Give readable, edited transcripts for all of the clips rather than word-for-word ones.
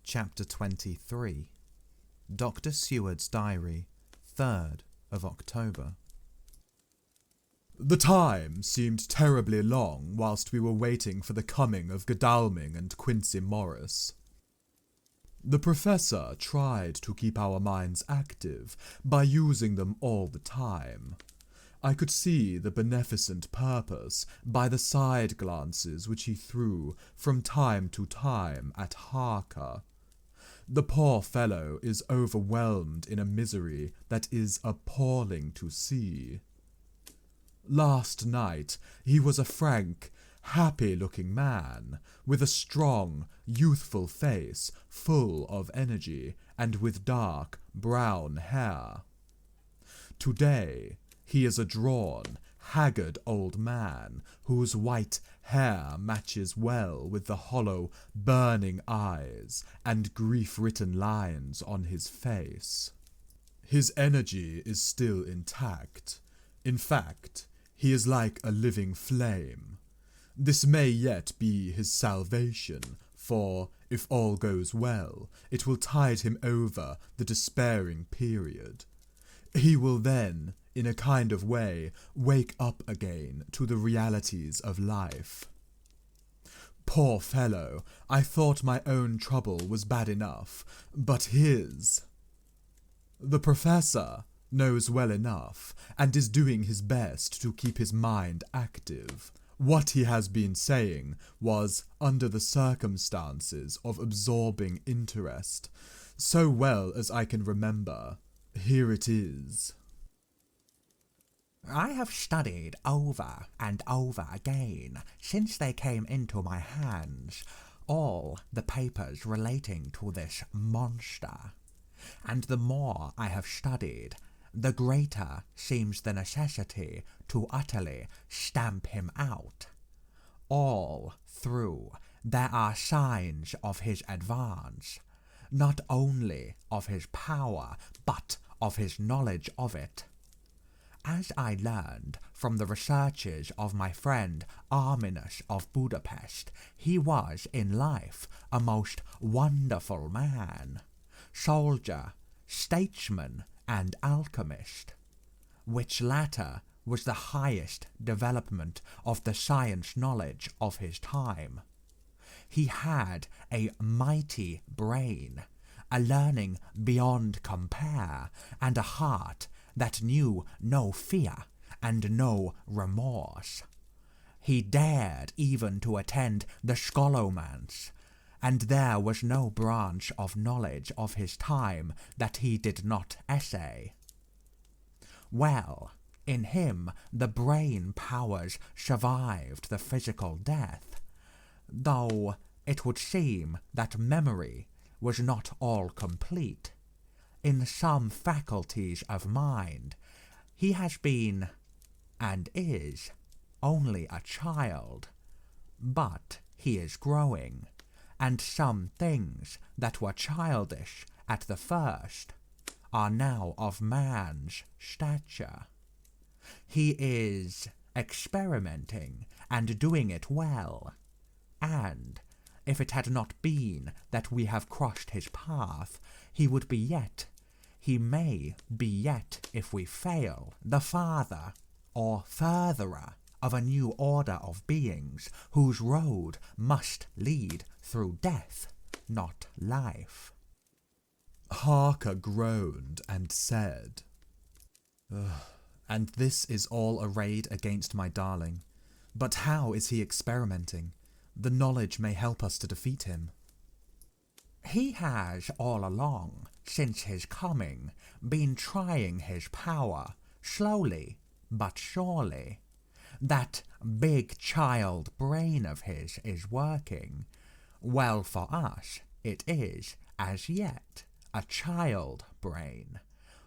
Chapter 23. Dr. Seward's Diary, 3rd of October. The time seemed terribly long whilst we were waiting for the coming of Godalming and Quincey Morris. The professor tried to keep our minds active by using them all the time. I could see the beneficent purpose by the side glances which he threw from time to time at Harker. The poor fellow is overwhelmed in a misery that is appalling to see. Last night he was a frank, happy-looking man, with a strong, youthful face full of energy and with dark, brown hair. Today he is a drawn, haggard old man whose white hair matches well with the hollow, burning eyes and grief-written lines on his face. His energy is still intact. In fact, he is like a living flame. This may yet be his salvation, for, if all goes well, it will tide him over the despairing period. He will then, in a kind of way, wake up again to the realities of life. Poor fellow, I thought my own trouble was bad enough, but his... The professor knows well enough, and is doing his best to keep his mind active. What he has been saying was under the circumstances of absorbing interest, so well as I can remember. Here it is. I have studied over and over again, since they came into my hands, all the papers relating to this monster, and the more I have studied, the greater seems the necessity to utterly stamp him out. All through there are signs of his advance, not only of his power, but of his knowledge of it. As I learned from the researches of my friend Arminus of Budapest, he was in life a most wonderful man, soldier, statesman, and alchemist, which latter was the highest development of the science knowledge of his time. He had a mighty brain, a learning beyond compare, and a heart that knew no fear and no remorse. He dared even to attend the scholomance, and there was no branch of knowledge of his time that he did not essay. Well, in him the brain powers survived the physical death, though it would seem that memory was not all complete. In some faculties of mind, he has been, and is, only a child, but he is growing, and some things that were childish at the first are now of man's stature. He is experimenting and doing it well, and if it had not been that we have crossed his path, he would be yet, he may be yet, if we fail, the father or furtherer of a new order of beings whose road must lead through death, not life. Harker groaned and said, And this is all arrayed against my darling. But how is he experimenting? The knowledge may help us to defeat him. He has all along, since his coming, been trying his power, slowly but surely. That big child brain of his is working. Well, for us, it is, as yet, a child brain.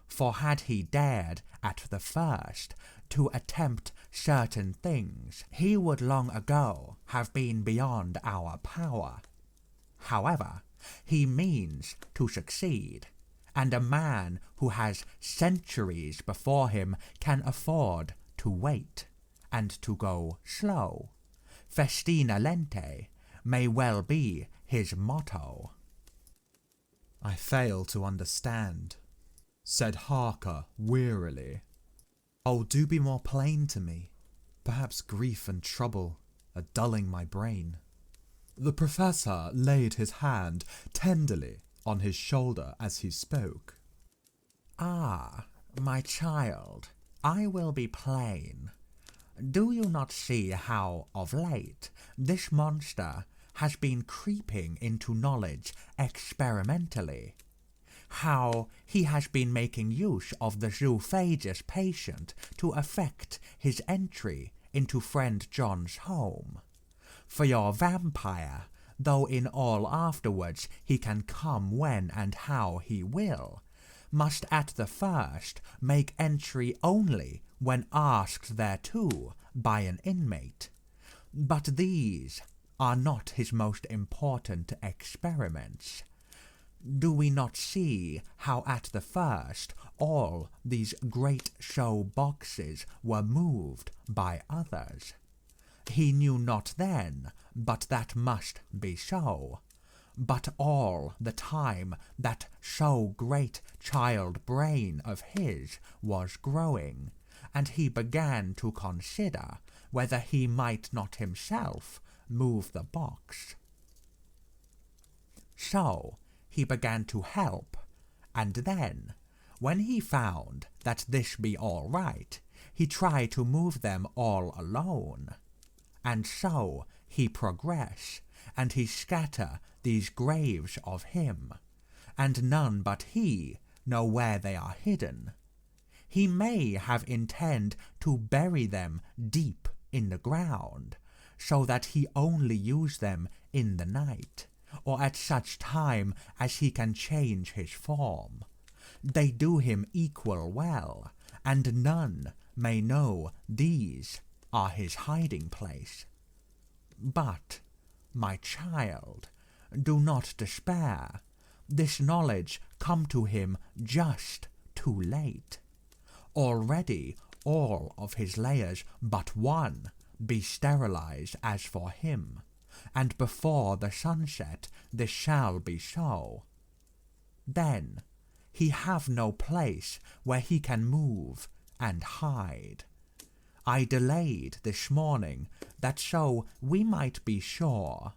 For had he dared, at the first, to attempt certain things, he would long ago have been beyond our power. However, he means to succeed, and a man who has centuries before him can afford to wait, and to go slow. Festina lente may well be his motto. I fail to understand, said Harker wearily. Oh, do be more plain to me. Perhaps grief and trouble are dulling my brain. The professor laid his hand tenderly on his shoulder as he spoke. Ah, my child, I will be plain. Do you not see how, of late, this monster has been creeping into knowledge experimentally? How he has been making use of the zoophagous patient to effect his entry into friend John's home? For your vampire, though in all afterwards he can come when and how he will, must at the first make entry only when asked thereto by an inmate. But these are not his most important experiments. Do we not see how at the first all these great show boxes were moved by others? He knew not then but that must be so. But all the time that so great child brain of his was growing, and he began to consider whether he might not himself move the box. So he began to help, and then, when he found that this be all right, he tried to move them all alone. And so he progress, and he scatter these graves of him, and none but he know where they are hidden. He may have intend to bury them deep in the ground, so that he only use them in the night, or at such time as he can change his form. They do him equal well, and none may know these are his hiding place. But, my child, do not despair. This knowledge come to him just too late. Already all of his layers but one be sterilized as for him, and before the sunset this shall be so. Then he have no place where he can move and hide. I delayed this morning that so we might be sure.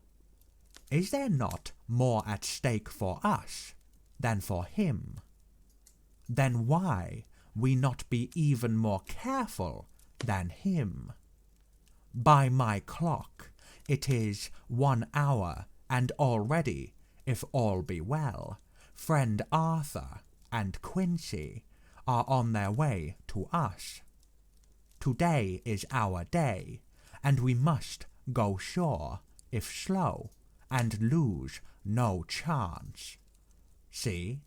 Is there not more at stake for us than for him? Then why we not be even more careful than him? By my clock, it is 1 hour, and already, if all be well, friend Arthur and Quincy are on their way to us. Today is our day, and we must go sure, if slow, and lose no chance. See,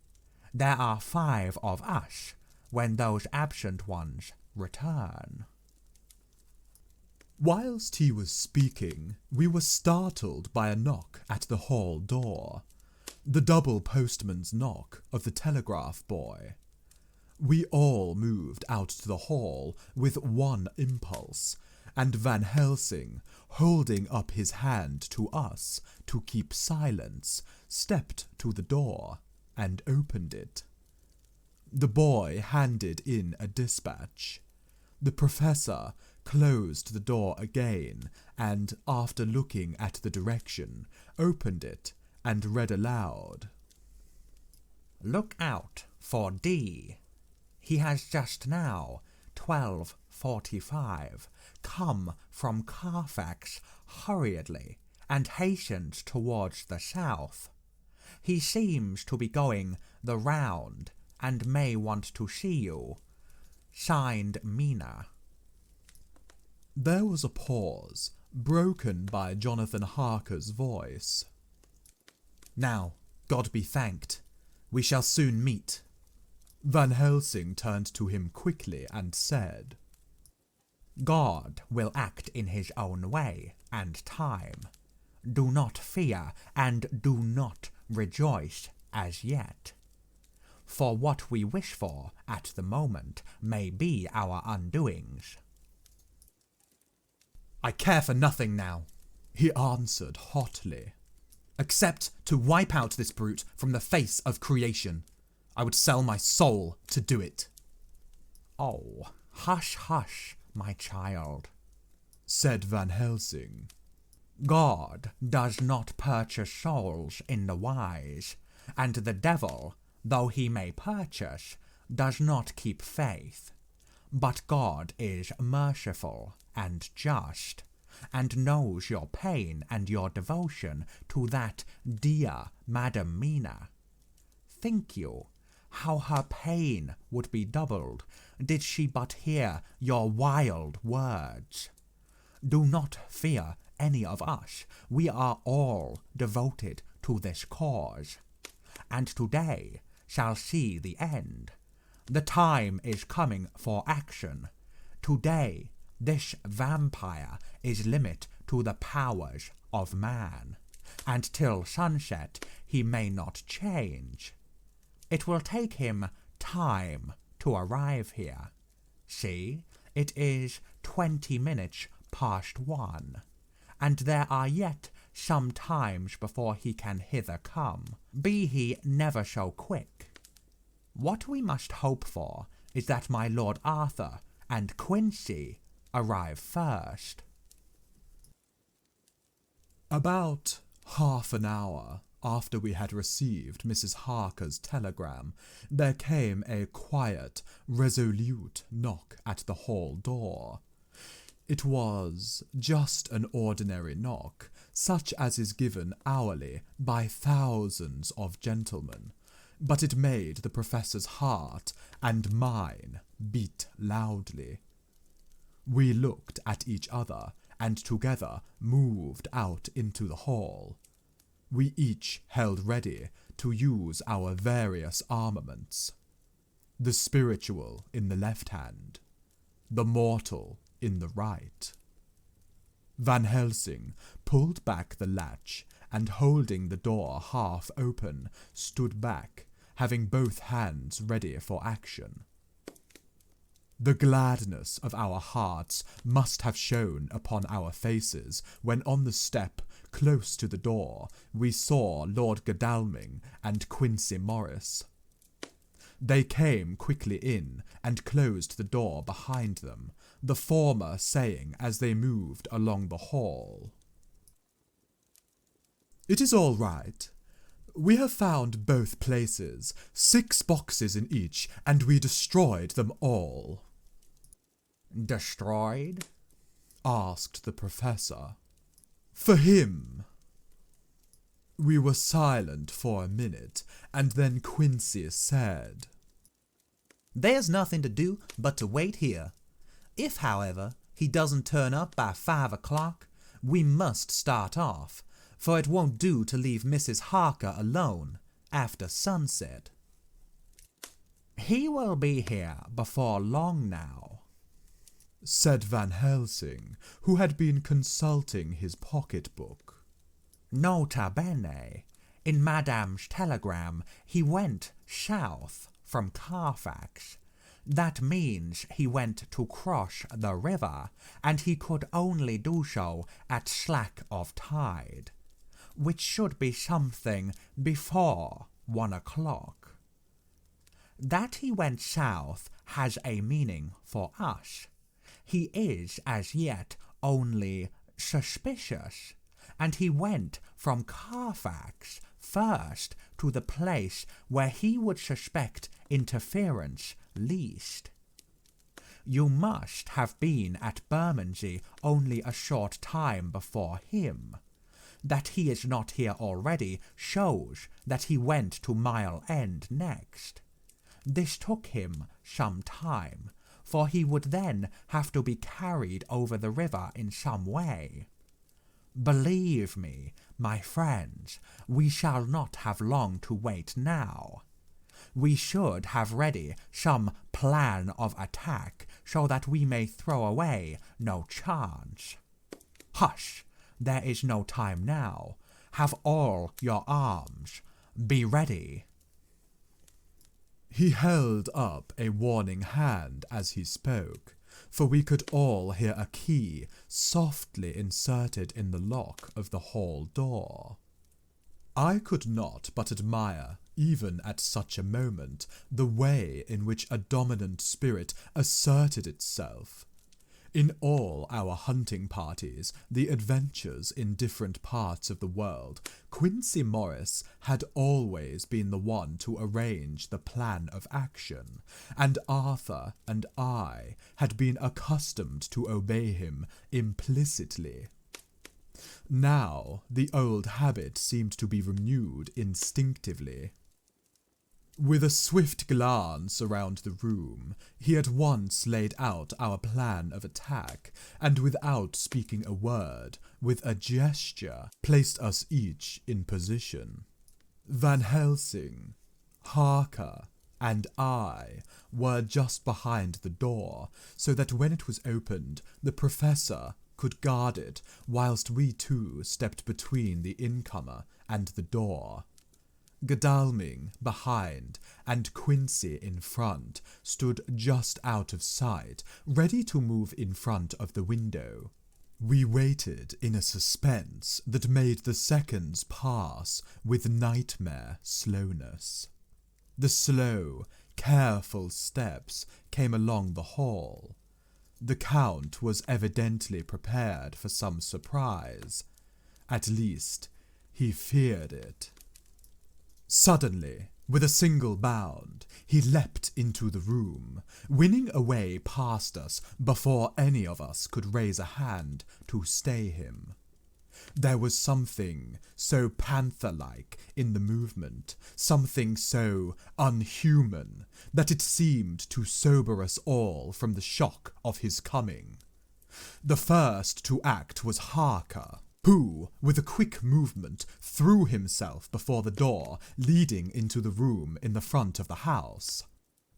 there are 5 of us when those absent ones return. Whilst he was speaking, we were startled by a knock at the hall door, the double postman's knock of the telegraph boy. We all moved out to the hall with one impulse, and Van Helsing, holding up his hand to us to keep silence, stepped to the door and opened it. The boy handed in a dispatch. The professor closed the door again and, after looking at the direction, opened it and read aloud. Look out for D. He has just now, 12:45, come from Carfax hurriedly and hastens towards the south. He seems to be going the round and may want to see you. Signed, Mina. There was a pause, broken by Jonathan Harker's voice. Now, God be thanked, we shall soon meet. Van Helsing turned to him quickly and said, God will act in his own way and time. Do not fear and do not rejoice as yet. For what we wish for at the moment may be our undoings. I care for nothing now, he answered hotly. except to wipe out this brute from the face of creation. I would sell my soul to do it." "Oh, hush, hush, my child," said Van Helsing. "God does not purchase souls in the wise, and the devil, though he may purchase, does not keep faith. But God is merciful and just, and knows your pain and your devotion to that dear Madam Mina. Think you how her pain would be doubled did she but hear your wild words? Do not fear any of us, we are all devoted to this cause, and today shall see the end. The time is coming for action. Today this vampire is limit to the powers of man, and till sunset he may not change. It will take him time to arrive here. See, it is 20 minutes past 1, and there are yet some times before he can hither come, be he never so quick. What we must hope for is that my Lord Arthur and Quincy arrive first." About half an hour after we had received Mrs. Harker's telegram, there came a quiet, resolute knock at the hall door. It was just an ordinary knock, such as is given hourly by thousands of gentlemen, but it made the professor's heart and mine beat loudly. We looked at each other and together moved out into the hall. We each held ready to use our various armaments. The spiritual in the left hand, the mortal in the right. Van Helsing pulled back the latch and, holding the door half open, stood back, having both hands ready for action. The gladness of our hearts must have shone upon our faces when on the step close to the door we saw Lord Godalming and Quincy Morris. They came quickly in and closed the door behind them, the former saying as they moved along the hall, "It is all right. We have found both places, 6 boxes in each, and we destroyed them all." "Destroyed?" asked the professor. "For him." We were silent for a minute, and then Quincy said, "There's nothing to do but to wait here. If, however, he doesn't turn up by 5 o'clock, we must start off, for it won't do to leave Mrs. Harker alone after sunset." "He will be here before long now," said Van Helsing, who had been consulting his pocketbook. "Nota bene, in Madame's telegram he went south from Carfax. That means he went to cross the river, and he could only do so at slack of tide, which should be something before 1 o'clock. That he went south has a meaning for us. He is as yet only suspicious, and he went from Carfax first to the place where he would suspect interference least. You must have been at Bermondsey only a short time before him. That he is not here already shows that he went to Mile End next. This took him some time, for he would then have to be carried over the river in some way. Believe me, my friends, we shall not have long to wait now. We should have ready some plan of attack so that we may throw away no chance. Hush, there is no time now. Have all your arms. Be ready." He held up a warning hand as he spoke, for we could all hear a key softly inserted in the lock of the hall door. I could not but admire, even at such a moment, the way in which a dominant spirit asserted itself. In all our hunting parties, the adventures in different parts of the world, Quincey Morris had always been the one to arrange the plan of action, and Arthur and I had been accustomed to obey him implicitly. Now the old habit seemed to be renewed instinctively. With a swift glance around the room, he at once laid out our plan of attack, and without speaking a word, with a gesture, placed us each in position. Van Helsing, Harker, and I were just behind the door, so that when it was opened, the Professor could guard it, whilst we two stepped between the incomer and the door. Godalming behind and Quincey in front stood just out of sight, ready to move in front of the window. We waited in a suspense that made the seconds pass with nightmare slowness. The slow, careful steps came along the hall. The Count was evidently prepared for some surprise. At least, he feared it. Suddenly, with a single bound, he leapt into the room, winning a way past us before any of us could raise a hand to stay him. There was something so panther-like in the movement, something so unhuman, that it seemed to sober us all from the shock of his coming. The first to act was Harker, who, with a quick movement, threw himself before the door leading into the room in the front of the house.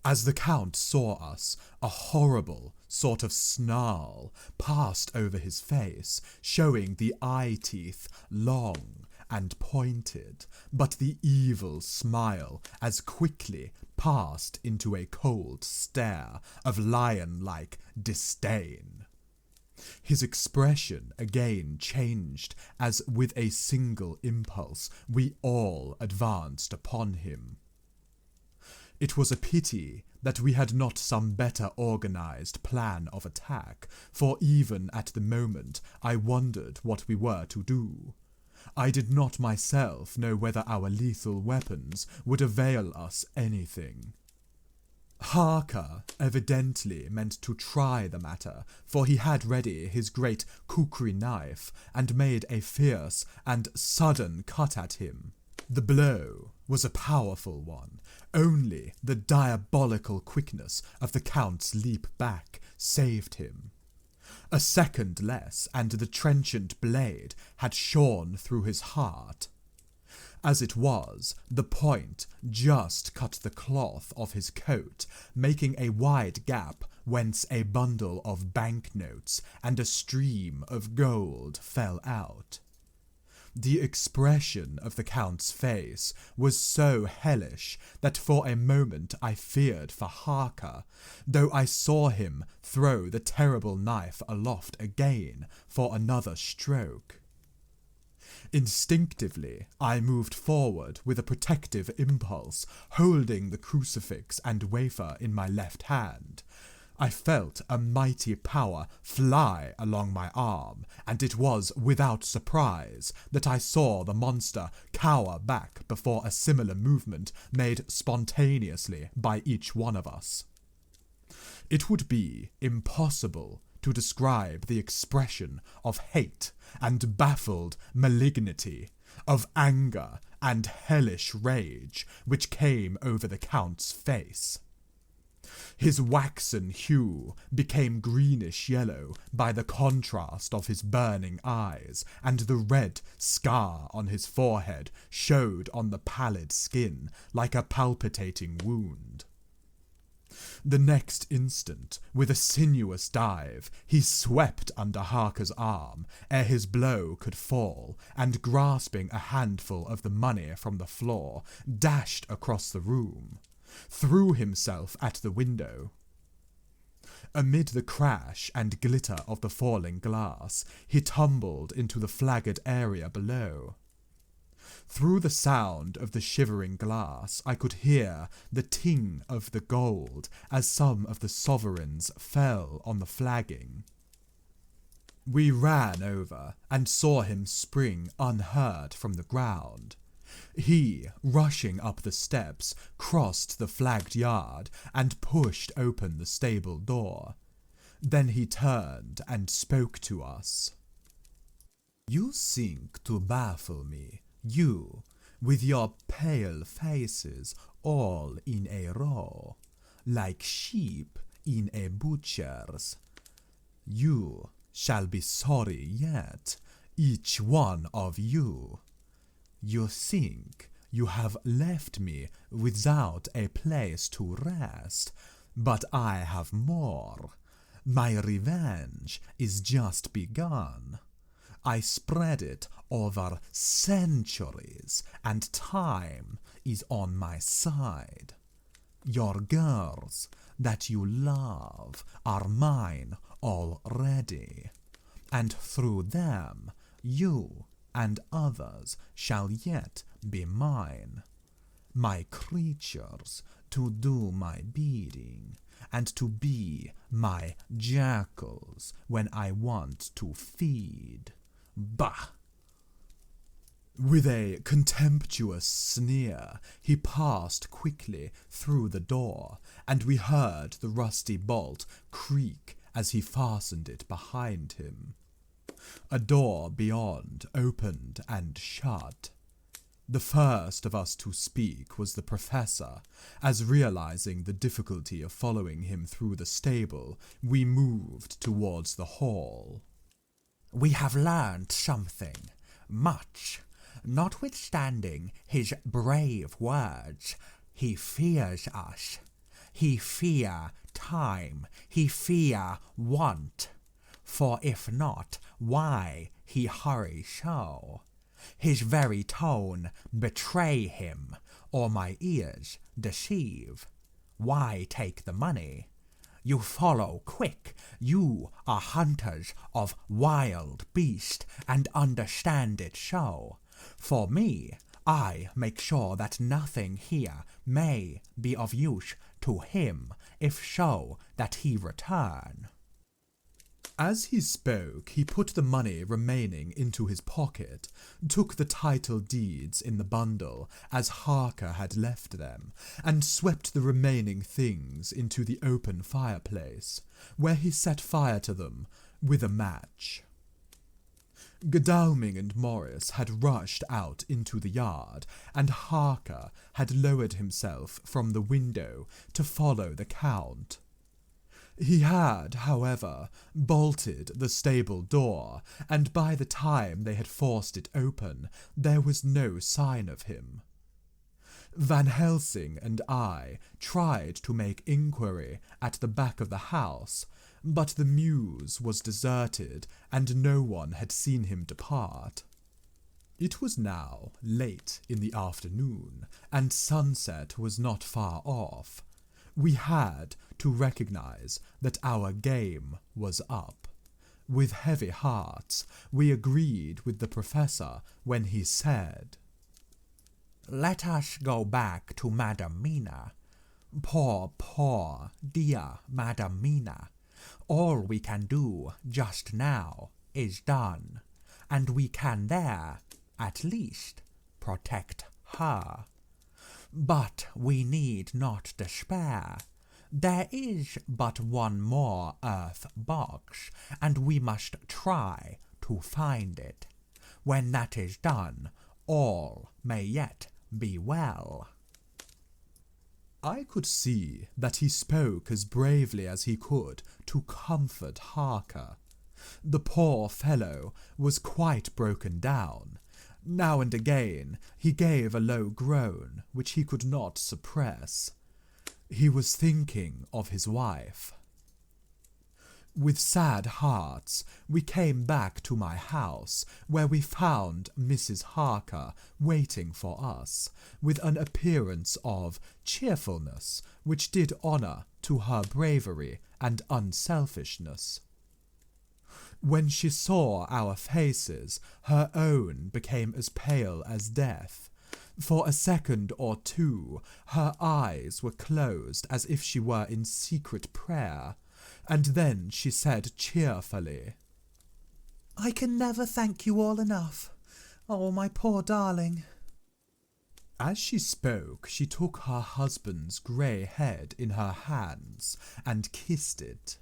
As the Count saw us, a horrible sort of snarl passed over his face, showing the eye teeth long and pointed, but the evil smile as quickly passed into a cold stare of lion-like disdain. His expression again changed as with a single impulse we all advanced upon him. It was a pity that we had not some better organized plan of attack, for even at the moment I wondered what we were to do. I did not myself know whether our lethal weapons would avail us anything. Harker evidently meant to try the matter, for he had ready his great kukri knife and made a fierce and sudden cut at him. The blow was a powerful one. Only the diabolical quickness of the Count's leap back saved him. A second less, and the trenchant blade had shorn through his heart. As it was, the point just cut the cloth of his coat, making a wide gap whence a bundle of banknotes and a stream of gold fell out. The expression of the Count's face was so hellish that for a moment I feared for Harker, though I saw him throw the terrible knife aloft again for another stroke. Instinctively, I moved forward with a protective impulse, holding the crucifix and wafer in my left hand. I felt a mighty power fly along my arm, and it was without surprise that I saw the monster cower back before a similar movement made spontaneously by each one of us. It would be impossible to describe the expression of hate and baffled malignity, of anger and hellish rage which came over the Count's face. His waxen hue became greenish-yellow by the contrast of his burning eyes, and the red scar on his forehead showed on the pallid skin like a palpitating wound. The next instant, with a sinuous dive, he swept under Harker's arm ere his blow could fall, and grasping a handful of the money from the floor, dashed across the room, threw himself at the window. Amid the crash and glitter of the falling glass, he tumbled into the flagged area below. Through the sound of the shivering glass, I could hear the ting of the gold as some of the sovereigns fell on the flagging. We ran over and saw him spring unhurt from the ground. He, rushing up the steps, crossed the flagged yard and pushed open the stable door. Then he turned and spoke to us. "You think to baffle me, you, with your pale faces all in a row, like sheep in a butcher's. You shall be sorry yet, each one of you. You think you have left me without a place to rest, but I have more. My revenge is just begun. I spread it over centuries, and time is on my side. Your girls that you love are mine already, and through them you and others shall yet be mine. My creatures to do my bidding, and to be my jackals when I want to feed. Bah!" With a contemptuous sneer, he passed quickly through the door, and we heard the rusty bolt creak as he fastened it behind him. A door beyond opened and shut. The first of us to speak was the professor, as realizing the difficulty of following him through the stable, we moved towards the hall. "We have learned something, much. Notwithstanding his brave words, he fears us. He fear time, he fear want. For if not, why he hurry so? His very tone betray him, or my ears deceive. Why take the money? You follow quick, you are hunters of wild beast, and understand it so. For me, I make sure that nothing here may be of use to him, if so that he return." As he spoke, he put the money remaining into his pocket, took the title deeds in the bundle as Harker had left them, and swept the remaining things into the open fireplace, where he set fire to them with a match. Godalming and Morris had rushed out into the yard, and Harker had lowered himself from the window to follow the Count. He had, however, bolted the stable door, and by the time they had forced it open, there was no sign of him. Van Helsing and I tried to make inquiry at the back of the house, but the mews was deserted, and no one had seen him depart. It was now late in the afternoon, and sunset was not far off. We had to recognize that our game was up. With heavy hearts, we agreed with the professor when he said, "Let us go back to Madam Mina. Poor, dear Madam Mina. All we can do just now is done, and we can there, at least, protect her. But we need not despair. There is but one more earth box, and we must try to find it. When that is done, all may yet be well." I could see that he spoke as bravely as he could to comfort Harker. The poor fellow was quite broken down. Now and again he gave a low groan which he could not suppress. He was thinking of his wife. With sad hearts, we came back to my house, where we found Mrs. Harker waiting for us, with an appearance of cheerfulness which did honour to her bravery and unselfishness. When she saw our faces, her own became as pale as death. For a second or two, her eyes were closed as if she were in secret prayer, and then she said cheerfully, "I can never thank you all enough. Oh, my poor darling." As she spoke, she took her husband's grey head in her hands and kissed it.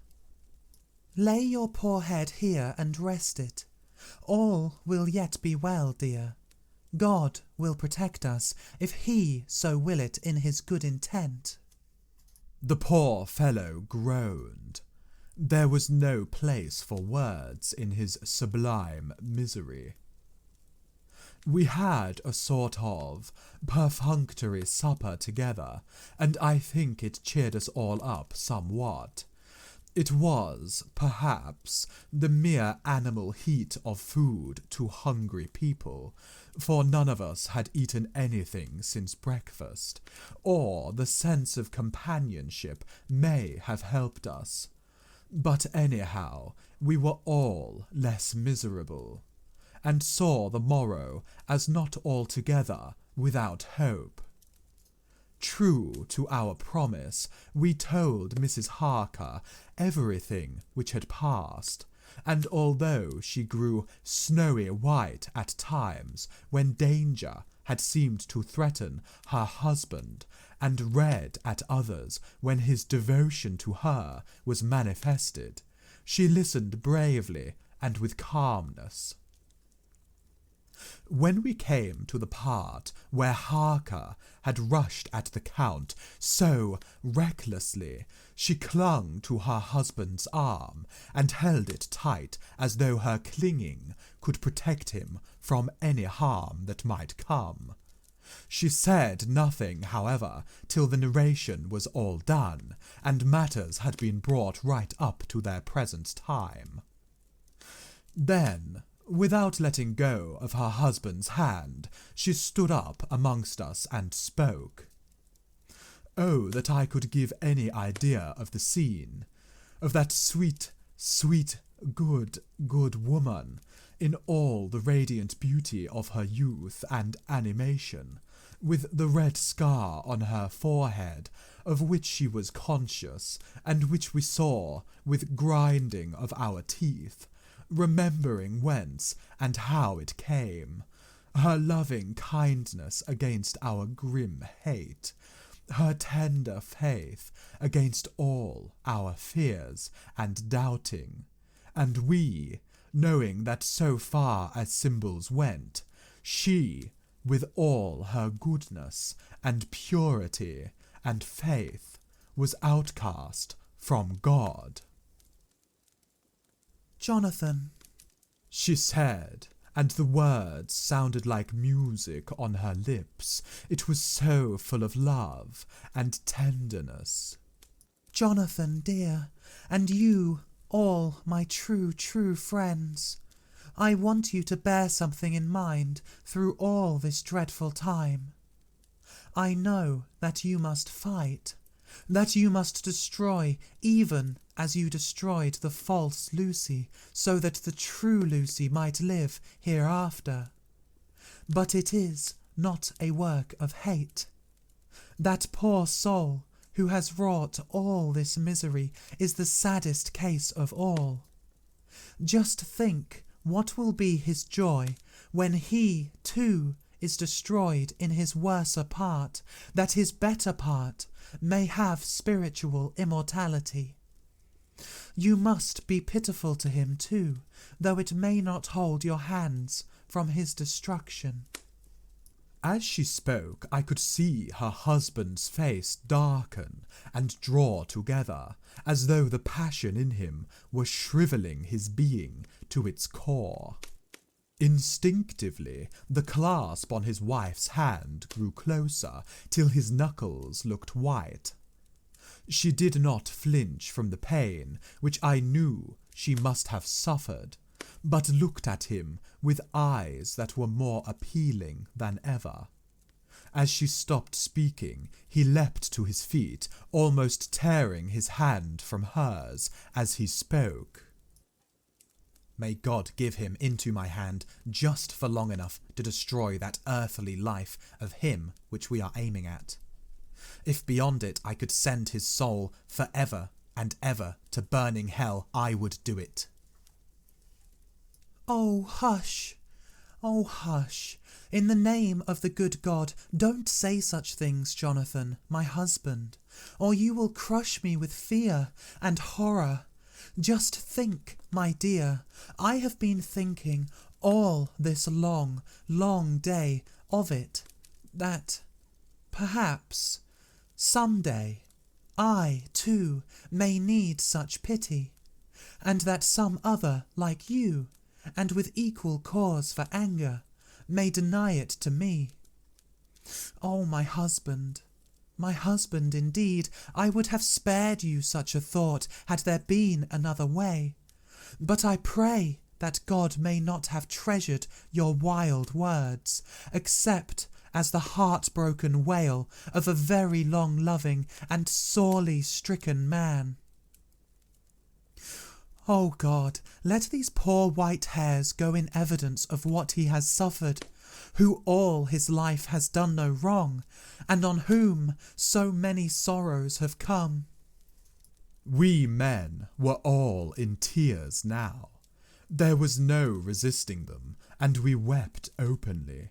"Lay your poor head here and rest it. All will yet be well, dear. God will protect us if He so will it in His good intent." The poor fellow groaned. There was no place for words in his sublime misery. We had a sort of perfunctory supper together, and I think it cheered us all up somewhat. It was, perhaps, the mere animal heat of food to hungry people, for none of us had eaten anything since breakfast, or the sense of companionship may have helped us. But anyhow, we were all less miserable, and saw the morrow as not altogether without hope. True to our promise, we told Mrs. Harker everything which had passed, and although she grew snowy white at times when danger had seemed to threaten her husband, and red at others when his devotion to her was manifested, she listened bravely and with calmness. When we came to the part where Harker had rushed at the Count so recklessly, she clung to her husband's arm and held it tight as though her clinging could protect him from any harm that might come. She said nothing, however, till the narration was all done, and matters had been brought right up to their present time. Then, without letting go of her husband's hand, she stood up amongst us and spoke. Oh, that I could give any idea of the scene, of that sweet, sweet, good woman, in all the radiant beauty of her youth and animation, with the red scar on her forehead, of which she was conscious, and which we saw with grinding of our teeth, remembering whence and how it came, her loving kindness against our grim hate, her tender faith against all our fears and doubting, and we, knowing that so far as symbols went, she, with all her goodness and purity and faith, was outcast from God. "Jonathan," she said, and the words sounded like music on her lips. It was so full of love and tenderness. "Jonathan, dear, and you, all my true friends, I want you to bear something in mind through all this dreadful time. I know that you must fight, that you must destroy even as you destroyed the false Lucy, so that the true Lucy might live hereafter. But it is not a work of hate. That poor soul who has wrought all this misery is the saddest case of all. Just think what will be his joy when he, too, is destroyed in his worser part, that his better part may have spiritual immortality. You must be pitiful to him too, though it may not hold your hands from his destruction." As she spoke, I could see her husband's face darken and draw together, as though the passion in him were shrivelling his being to its core. Instinctively, the clasp on his wife's hand grew closer, till his knuckles looked white. She did not flinch from the pain which I knew she must have suffered, but looked at him with eyes that were more appealing than ever. As she stopped speaking, he leapt to his feet, almost tearing his hand from hers as he spoke. May God give him into my hand just for long enough to destroy that earthly life of him which we are aiming at. If beyond it I could send his soul for ever and ever to burning hell, I would do it." "Oh, hush! Oh, hush! In the name of the good God, don't say such things, Jonathan, my husband, or you will crush me with fear and horror. Just think, my dear, I have been thinking all this long, long day of it, that perhaps some day I, too, may need such pity, and that some other like you, and with equal cause for anger, may deny it to me. Oh, my husband indeed, I would have spared you such a thought had there been another way. But I pray that God may not have treasured your wild words, except as the heartbroken wail of a very long-loving and sorely stricken man. Oh God, let these poor white hairs go in evidence of what he has suffered, who all his life has done no wrong, and on whom so many sorrows have come." We men were all in tears now. There was no resisting them, and we wept openly.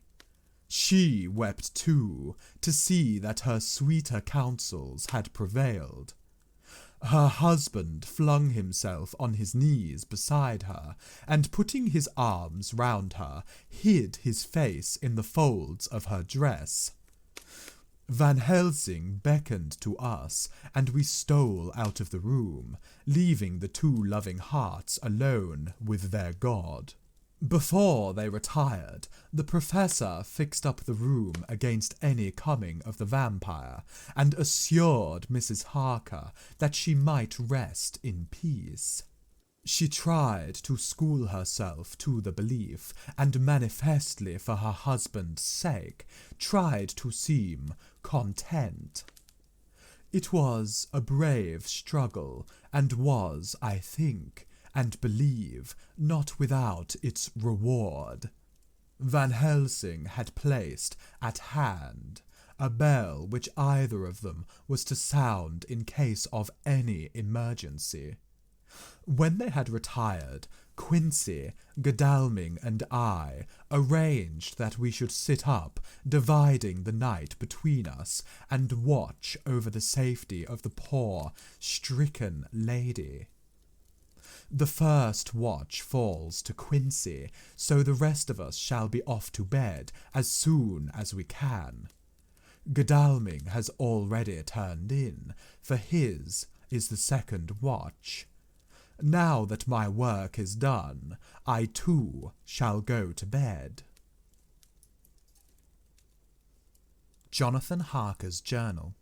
She wept too, to see that her sweeter counsels had prevailed. Her husband flung himself on his knees beside her, and putting his arms round her, hid his face in the folds of her dress. Van Helsing beckoned to us, and we stole out of the room, leaving the two loving hearts alone with their God. Before they retired, the professor fixed up the room against any coming of the vampire, and assured Mrs. Harker that she might rest in peace. She tried to school herself to the belief, and manifestly for her husband's sake, tried to seem content. It was a brave struggle, and was, I think, and believe, not without its reward. Van Helsing had placed at hand a bell which either of them was to sound in case of any emergency. When they had retired, Quincy, Godalming, and I arranged that we should sit up, dividing the night between us, and watch over the safety of the poor, stricken lady. The first watch falls to Quincy, so the rest of us shall be off to bed as soon as we can. Godalming has already turned in, for his is the second watch. Now that my work is done, I too shall go to bed. Jonathan Harker's Journal,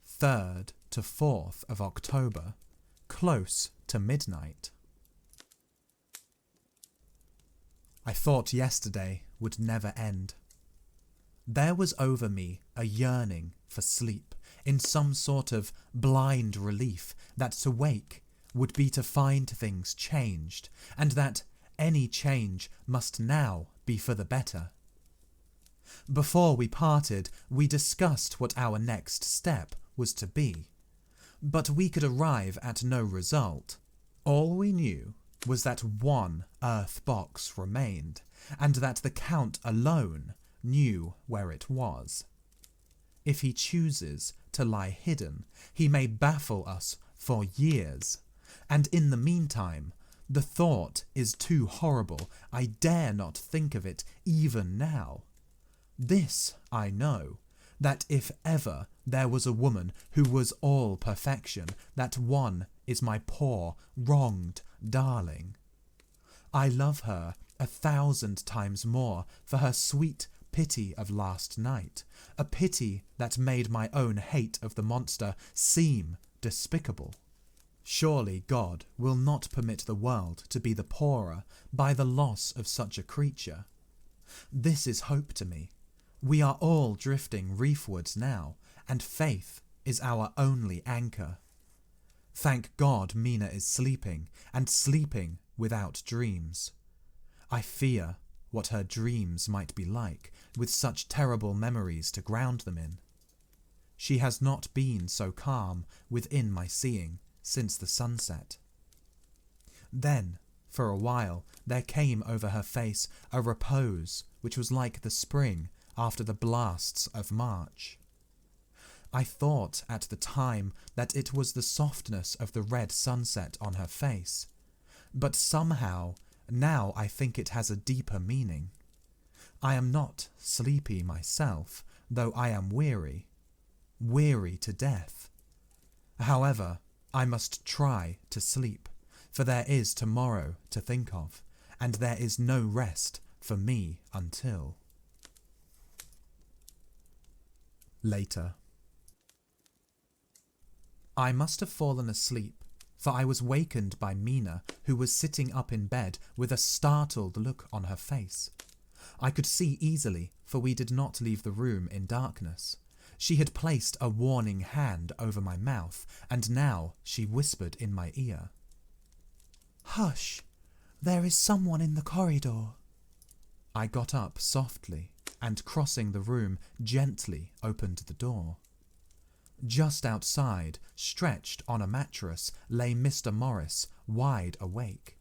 3rd to 4th of October, close to midnight. I thought yesterday would never end. There was over me a yearning for sleep, in some sort of blind relief that to wake would be to find things changed, and that any change must now be for the better. Before we parted, we discussed what our next step was to be, but we could arrive at no result. All we knew was that one earth box remained, and that the Count alone knew where it was. If he chooses to lie hidden, he may baffle us for years, and in the meantime, the thought is too horrible, I dare not think of it even now. This I know, that if ever there was a woman who was all perfection, that one is my poor, wronged darling. I love her 1,000 times more for her sweet pity of last night, a pity that made my own hate of the monster seem despicable. Surely God will not permit the world to be the poorer by the loss of such a creature. This is hope to me. We are all drifting reefwards now, and faith is our only anchor. Thank God Mina is sleeping, and sleeping without dreams. I fear what her dreams might be like, with such terrible memories to ground them in. She has not been so calm within my seeing since the sunset. Then, for a while, there came over her face a repose which was like the spring after the blasts of March. I thought at the time that it was the softness of the red sunset on her face, but somehow now I think it has a deeper meaning. I am not sleepy myself, though I am weary to death. However, I must try to sleep, for there is tomorrow to think of, and there is no rest for me until. Later. I must have fallen asleep, for I was wakened by Mina, who was sitting up in bed with a startled look on her face. I could see easily, for we did not leave the room in darkness. She had placed a warning hand over my mouth, and now she whispered in my ear. "Hush! There is someone in the corridor." I got up softly, and crossing the room, gently opened the door. Just outside, stretched on a mattress, lay Mr. Morris, wide awake.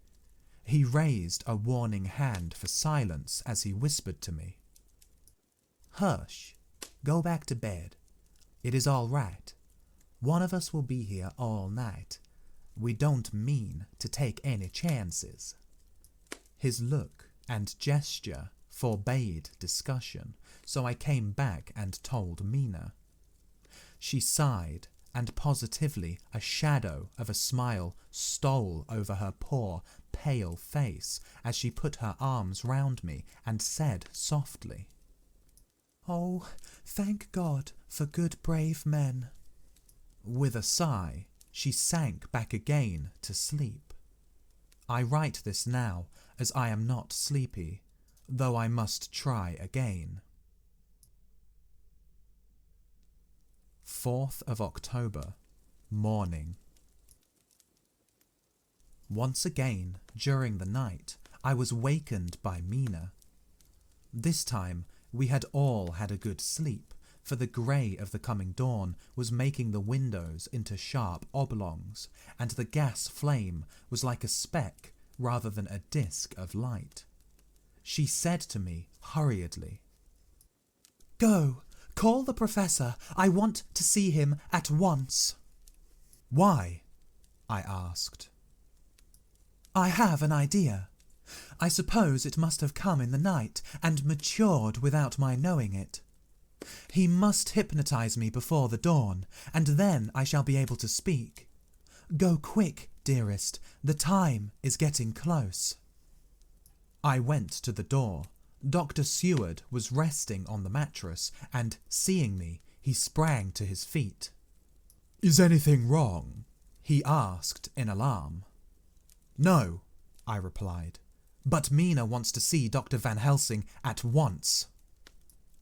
He raised a warning hand for silence as he whispered to me. "Hush! Go back to bed. It is all right. One of us will be here all night. We don't mean to take any chances." His look and gesture forbade discussion, so I came back and told Mina. She sighed, and positively a shadow of a smile stole over her poor, pale face as she put her arms round me and said softly, "Oh, thank God for good brave men." With a sigh, she sank back again to sleep. I write this now, as I am not sleepy, though I must try again. 4th of October, morning. Once again, during the night, I was wakened by Mina. This time, we had all had a good sleep, for the grey of the coming dawn was making the windows into sharp oblongs, and the gas flame was like a speck rather than a disk of light. She said to me hurriedly, "Go, call the professor. I want to see him at once." "Why?" I asked. "I have an idea. I suppose it must have come in the night and matured without my knowing it. He must hypnotize me before the dawn, and then I shall be able to speak. Go quick, dearest, the time is getting close." I went to the door. Dr. Seward was resting on the mattress, and seeing me, he sprang to his feet. "Is anything wrong?" he asked in alarm. "No," I replied, "but Mina wants to see Dr. Van Helsing at once."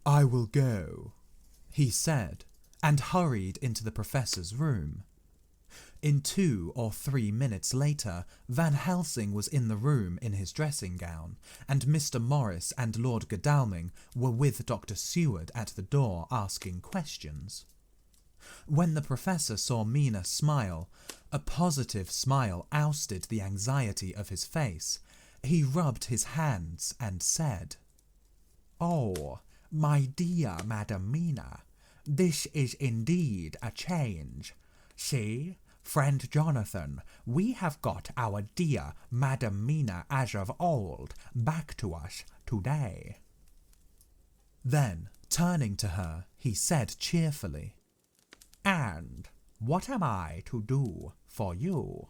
"I will go," he said, and hurried into the professor's room. In 2 or 3 minutes later, Van Helsing was in the room in his dressing gown, and Mr. Morris and Lord Godalming were with Dr. Seward at the door asking questions. When the professor saw Mina smile, a positive smile ousted the anxiety of his face. He rubbed his hands and said, "Oh, my dear Madam Mina, this is indeed a change. See, friend Jonathan, we have got our dear Madam Mina as of old back to us today." Then, turning to her, he said cheerfully, "And what am I to do for you?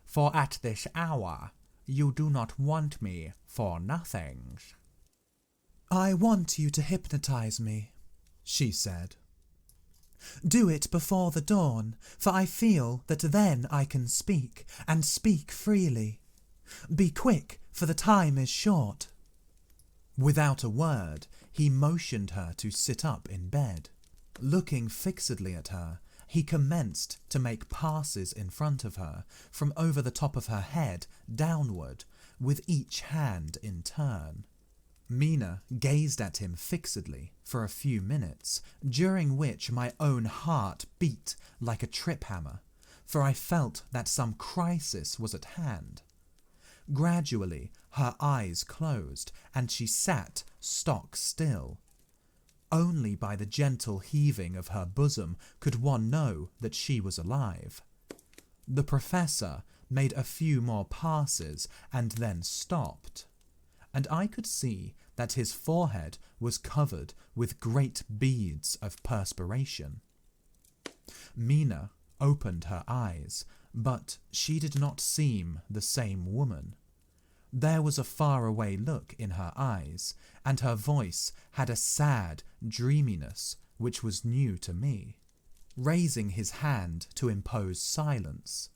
For at this hour you do not want me for nothings." "I want you to hypnotize me," she said. "Do it before the dawn, for I feel that then I can speak, and speak freely. Be quick, for the time is short." Without a word, he motioned her to sit up in bed. Looking fixedly at her, He commenced to make passes in front of her, from over the top of her head downward, with each hand in turn. Mina gazed at him fixedly for a few minutes, during which my own heart beat like a trip hammer, for I felt that some crisis was at hand. Gradually her eyes closed, and she sat stock still. Only by the gentle heaving of her bosom could one know that she was alive. The professor made a few more passes and then stopped, and I could see that his forehead was covered with great beads of perspiration. Mina opened her eyes, but she did not seem the same woman. There was a faraway look in her eyes, and her voice had a sad dreaminess which was new to me. Raising his hand to impose silence,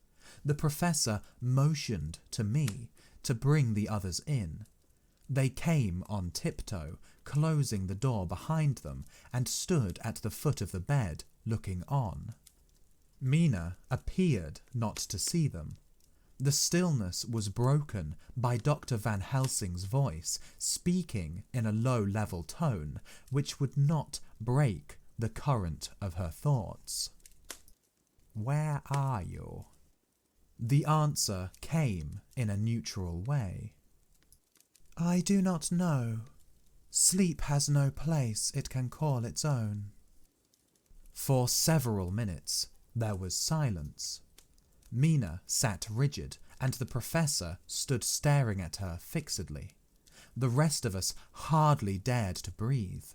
the professor motioned to me to bring the others in. They came on tiptoe, closing the door behind them, and stood at the foot of the bed, looking on. Mina appeared not to see them. The stillness was broken by Dr. Van Helsing's voice, speaking in a low-level tone, which would not break the current of her thoughts. "Where are you?" The answer came in a neutral way. "I do not know. Sleep has no place it can call its own." For several minutes there was silence. Mina sat rigid, and the professor stood staring at her fixedly. The rest of us hardly dared to breathe.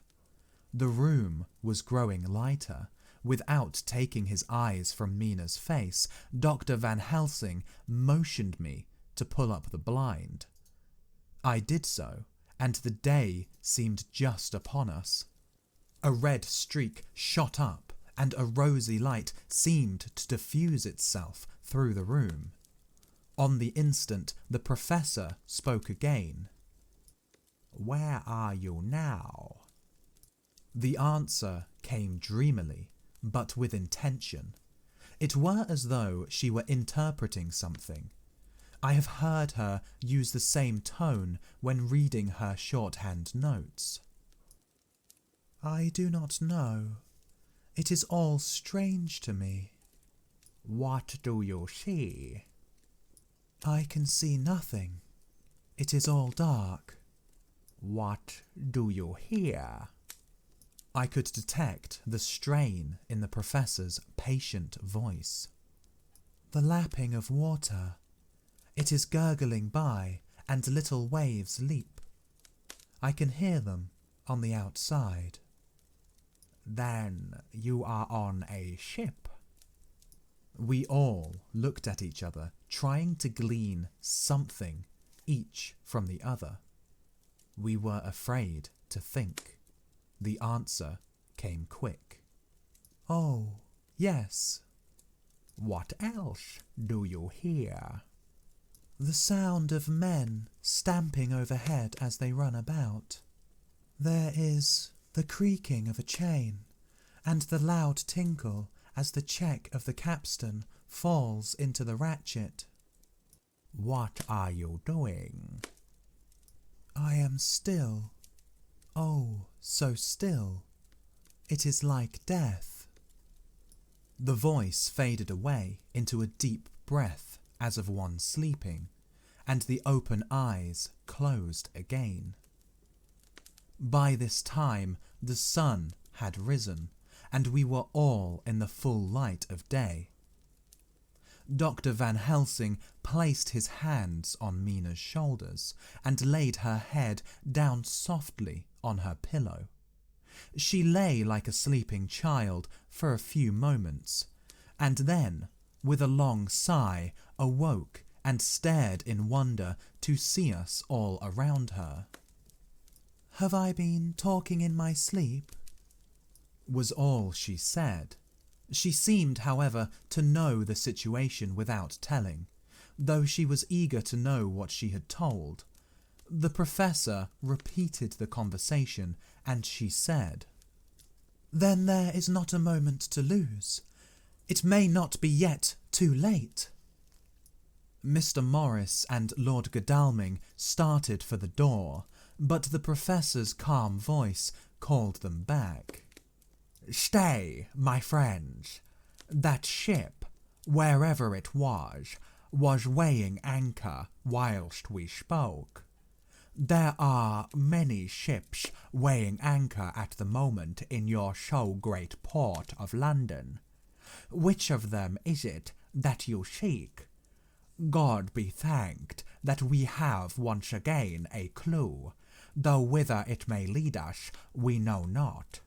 The room was growing lighter. Without taking his eyes from Mina's face, Dr. Van Helsing motioned me to pull up the blind. I did so, and the day seemed just upon us. A red streak shot up, and a rosy light seemed to diffuse itself through the room. On the instant, the professor spoke again. "Where are you now?" The answer came dreamily, but with intention. It were as though she were interpreting something. I have heard her use the same tone when reading her shorthand notes. "I do not know. It is all strange to me." "What do you see?" "I can see nothing. It is all dark." "What do you hear?" I could detect the strain in the professor's patient voice. "The lapping of water. It is gurgling by, and little waves leap. I can hear them on the outside." "Then you are on a ship?" We all looked at each other, trying to glean something, each from the other. We were afraid to think. The answer came quick. "Oh, yes." "What else do you hear?" "The sound of men stamping overhead as they run about. There is the creaking of a chain, and the loud tinkle as the check of the capstan falls into the ratchet." "What are you doing?" "I am still. Oh, so still. It is like death." The voice faded away into a deep breath as of one sleeping, and the open eyes closed again. By this time the sun had risen, and we were all in the full light of day. Dr. Van Helsing placed his hands on Mina's shoulders and laid her head down softly on her pillow. She lay like a sleeping child for a few moments, and then, with a long sigh, awoke and stared in wonder to see us all around her. "Have I been talking in my sleep?" was all she said. She seemed, however, to know the situation without telling, though she was eager to know what she had told. The professor repeated the conversation, and she said, "Then there is not a moment to lose. It may not be yet too late." Mr. Morris and Lord Godalming started for the door, but the Professor's calm voice called them back. "Stay, my friends. That ship, wherever it was weighing anchor whilst we spoke. There are many ships weighing anchor at the moment in your so great port of London. Which of them is it that you seek? God be thanked that we have once again a clue, though whither it may lead us we know not.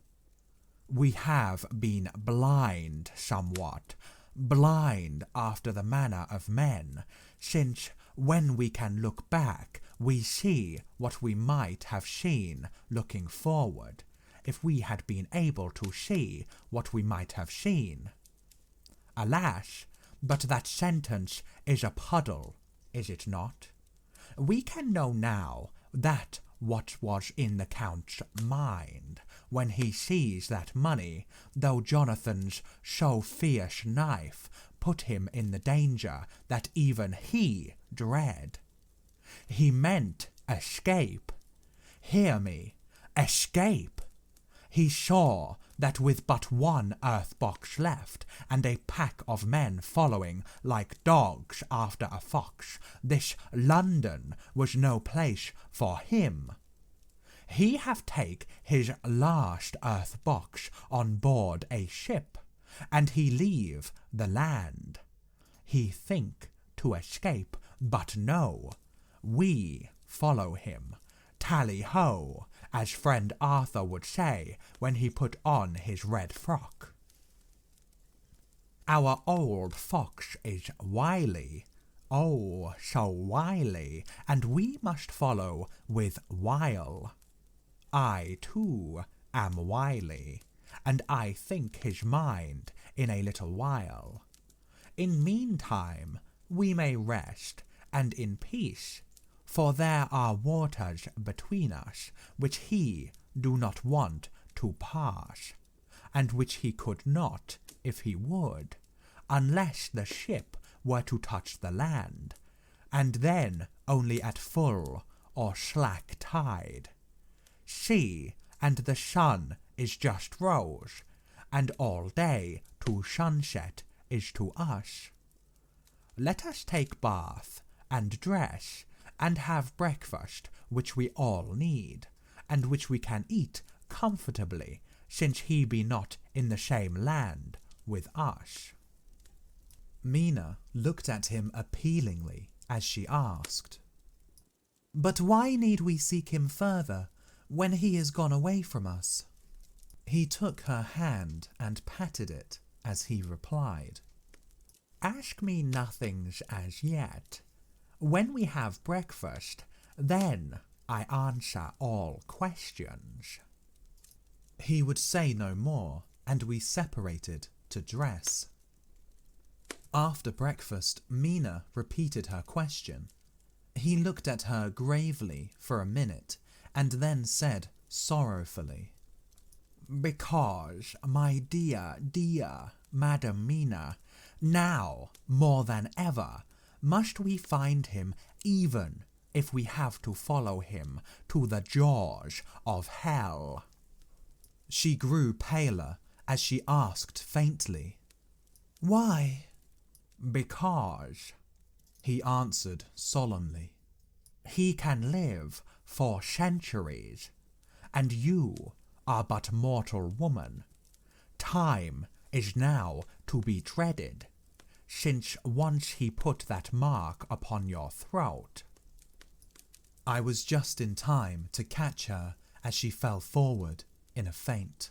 We have been blind somewhat, blind after the manner of men, since when we can look back we see what we might have seen looking forward, if we had been able to see what we might have seen. Alas, but that sentence is a puddle, is it not? We can know now that what was in the Count's mind when he seized that money, though Jonathan's so fierce knife put him in the danger that even he dread. He meant escape. Hear me, escape. He saw that with but one earth box left, and a pack of men following like dogs after a fox, this London was no place for him. He have take his last earth box on board a ship, and he leave the land. He think to escape, but no, we follow him. Tally-ho, as friend Arthur would say when he put on his red frock. Our old fox is wily, oh, so wily, and we must follow with wile. I, too, am wily, and I think his mind in a little while. In meantime we may rest, and in peace, for there are waters between us which he do not want to pass, and which he could not, if he would, unless the ship were to touch the land, and then only at full or slack tide. See, and the sun is just rose, and all day to sunset is to us. Let us take bath, and dress, and have breakfast, which we all need, and which we can eat comfortably, since he be not in the same land with us." Mina looked at him appealingly as she asked, "But why need we seek him further, when he is gone away from us?" He took her hand and patted it as he replied, "Ask me nothings as yet. When we have breakfast, then I answer all questions." He would say no more, and we separated to dress. After breakfast, Mina repeated her question. He looked at her gravely for a minute, and then said sorrowfully, "Because, my dear, dear Madam Mina, now, more than ever, must we find him, even if we have to follow him to the jaws of hell." She grew paler as she asked faintly, "Why?" "Because," he answered solemnly, "he can live for centuries, and you are but mortal woman. Time is now to be dreaded, since once he put that mark upon your throat." I was just in time to catch her as she fell forward in a faint.